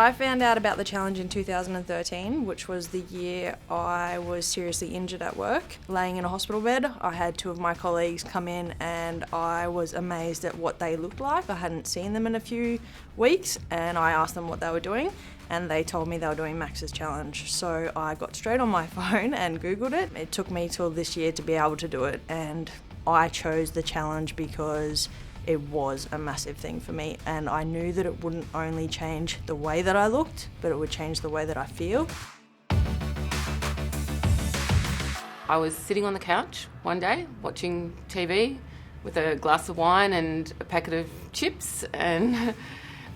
I found out about the challenge in 2013, which was the year I was seriously injured at work, laying in a hospital bed. I had two of my colleagues come in and I was amazed at what they looked like. I hadn't seen them in a few weeks and I asked them what they were doing and they told me they were doing Max's challenge. So I got straight on my phone and Googled it. It took me till this year to be able to do it, and I chose the challenge because it was a massive thing for me, and I knew that it wouldn't only change the way that I looked, but it would change the way that I feel. I was sitting on the couch one day watching TV with a glass of wine and a packet of chips and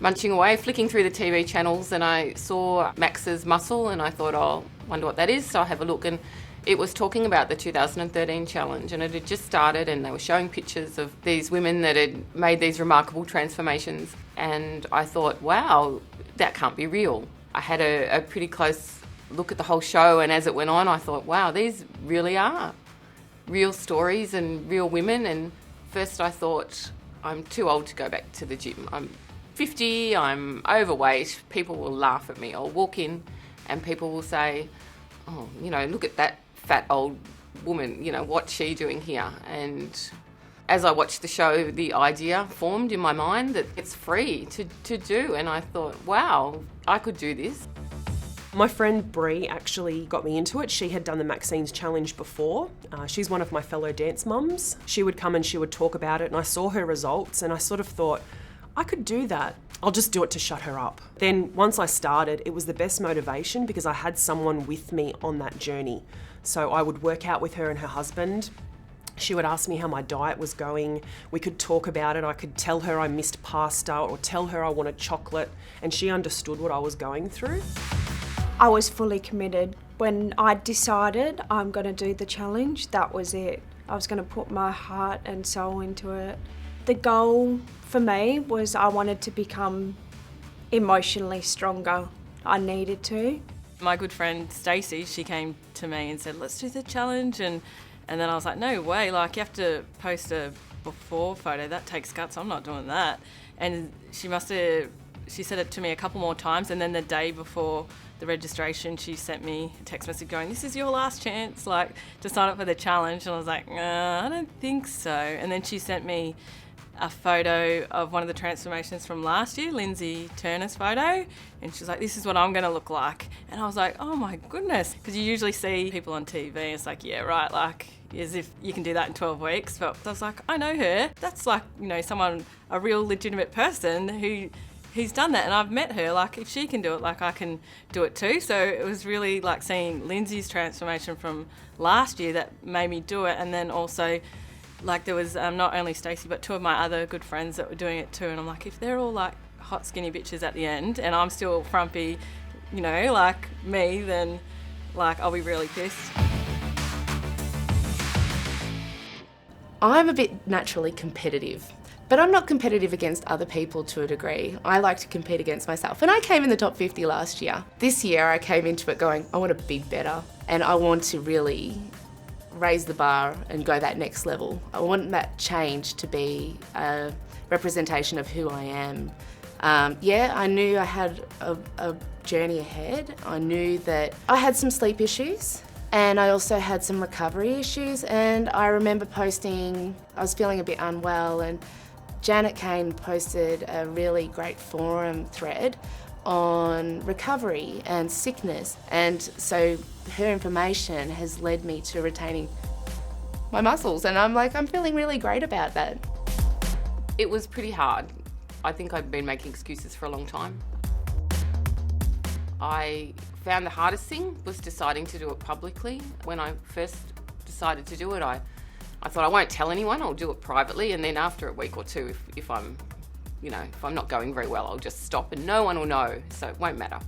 munching away, flicking through the TV channels, and I saw Max's muscle and I thought, oh, wonder what that is, so I have a look, and it was talking about the 2013 challenge, and it had just started and they were showing pictures of these women that had made these remarkable transformations, and I thought, wow, that can't be real. I had a pretty close look at the whole show, and as it went on I thought, wow, these really are real stories and real women. And first I thought, I'm too old to go back to the gym. I'm 50, I'm overweight, people will laugh at me. I'll walk in and people will say, oh, you know, look at that fat old woman, you know, what's she doing here? And as I watched the show, the idea formed in my mind that it's free to do, and I thought, wow, I could do this. My friend Bree actually got me into it. She had done the Maxine's challenge before. She's one of my fellow dance mums. She would come and she would talk about it, and I saw her results and I sort of thought, I could do that. I'll just do it to shut her up. Then once I started, it was the best motivation because I had someone with me on that journey. So I would work out with her and her husband. She would ask me how my diet was going. We could talk about it. I could tell her I missed pasta or tell her I wanted chocolate, and she understood what I was going through. I was fully committed. When I decided I'm going to do the challenge, that was it. I was going to put my heart and soul into it. The goal for me was I wanted to become emotionally stronger. I needed to. My good friend Stacey, she came to me and said, let's do the challenge, and then I was like, no way, like you have to post a before photo, that takes guts, I'm not doing that. And she said it to me a couple more times, and then the day before the registration she sent me a text message going, this is your last chance, like, to sign up for the challenge. And I was like, I don't think so. And then she sent me a photo of one of the transformations from last year, Lindsay Turner's photo, and she's like, this is what I'm going to look like. And I was like, oh my goodness, because you usually see people on TV, it's like, yeah, right, like, as if you can do that in 12 weeks. But I was like, I know her. That's like, you know, someone, a real legitimate person who's done that, and I've met her. Like, if she can do it, like, I can do it too. So it was really like seeing Lindsay's transformation from last year that made me do it. And then also, like, there was not only Stacey but two of my other good friends that were doing it too, and I'm like, if they're all like hot skinny bitches at the end and I'm still frumpy, you know, like me, then like I'll be really pissed. I'm a bit naturally competitive, but I'm not competitive against other people to a degree. I like to compete against myself, and I came in the top 50 last year. This year I came into it going, I want to be better, and I want to really raise the bar and go that next level. I want that change to be a representation of who I am. I knew I had a journey ahead. I knew that I had some sleep issues and I also had some recovery issues, and I remember posting, I was feeling a bit unwell, and Janet Kane posted a really great forum thread on recovery and sickness, and so her information has led me to retaining my muscles, and I'm feeling really great about that. It was pretty hard. I think I'd been making excuses for a long time. I found the hardest thing was deciding to do it publicly. When I first decided to do it, I thought I won't tell anyone, I'll do it privately, and then after a week or two, if I'm not going very well, I'll just stop and no one will know, so it won't matter.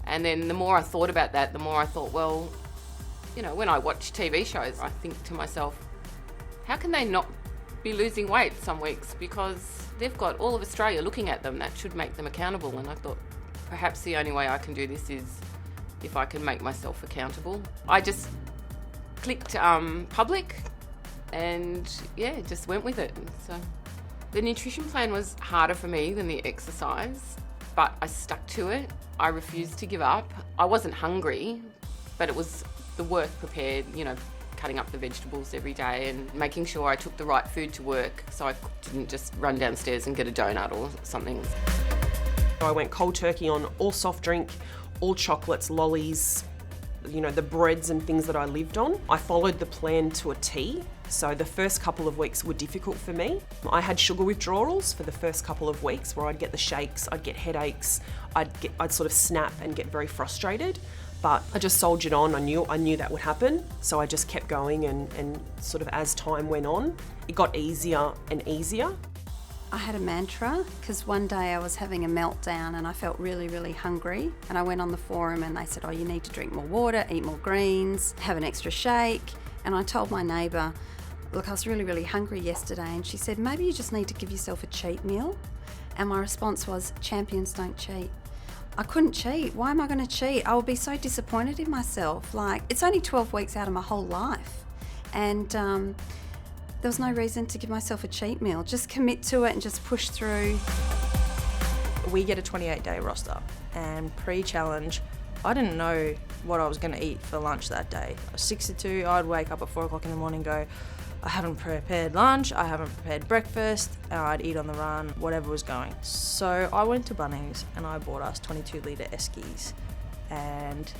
And then the more I thought about that, the more I thought, well, you know, when I watch TV shows, I think to myself, how can they not be losing weight some weeks? Because they've got all of Australia looking at them. That should make them accountable. And I thought, perhaps the only way I can do this is if I can make myself accountable. I just clicked public and just went with it. So the nutrition plan was harder for me than the exercise. but I stuck to it. I refused to give up. I wasn't hungry, but it was the work prepared, cutting up the vegetables every day and making sure I took the right food to work so I didn't just run downstairs and get a donut or something. I went cold turkey on all soft drink, all chocolates, lollies, the breads and things that I lived on. I followed the plan to a T. So the first couple of weeks were difficult for me. I had sugar withdrawals for the first couple of weeks where I'd get the shakes, I'd get headaches, I'd sort of snap and get very frustrated. But I just soldiered on. I knew that would happen. So I just kept going and sort of as time went on, it got easier and easier. I had a mantra because one day I was having a meltdown and I felt really, really hungry. And I went on the forum and they said, you need to drink more water, eat more greens, have an extra shake. And I told my neighbour, look, I was really, really hungry yesterday. And she said, maybe you just need to give yourself a cheat meal. And my response was, champions don't cheat. I couldn't cheat. Why am I going to cheat? I would be so disappointed in myself. It's only 12 weeks out of my whole life. And there was no reason to give myself a cheat meal. Just commit to it and just push through. We get a 28-day roster, and pre-challenge, I didn't know what I was going to eat for lunch that day. 6 to 2, I'd wake up at 4 o'clock in the morning and go, I haven't prepared lunch, I haven't prepared breakfast, and I'd eat on the run, whatever was going. So I went to Bunnings and I bought us 22-litre Eskies and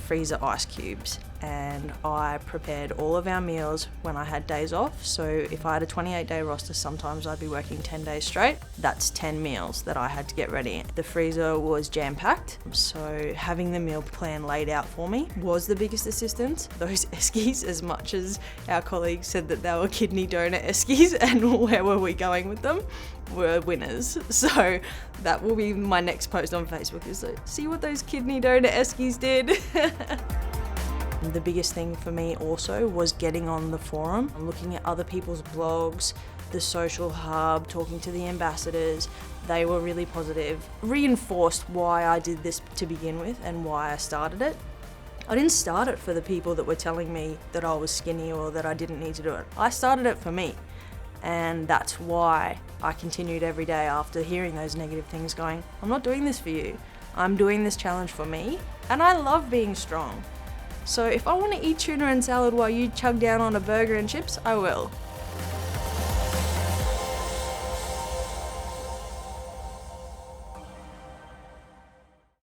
freezer ice cubes, and I prepared all of our meals when I had days off. So if I had a 28-day roster, sometimes I'd be working 10 days straight. That's 10 meals that I had to get ready. The freezer was jam-packed, so having the meal plan laid out for me was the biggest assistance. Those Eskies, as much as our colleagues said that they were kidney donor Eskies and where were we going with them, were winners. So that will be my next post on Facebook, is like, see what those kidney donor Eskies did. The biggest thing for me also was getting on the forum, looking at other people's blogs, the social hub, talking to the ambassadors. They were really positive, reinforced why I did this to begin with and why I started it. I didn't start it for the people that were telling me that I was skinny or that I didn't need to do it. I started it for me. And that's why I continued every day after hearing those negative things going, I'm not doing this for you. I'm doing this challenge for me. And I love being strong. So if I want to eat tuna and salad while you chug down on a burger and chips, I will.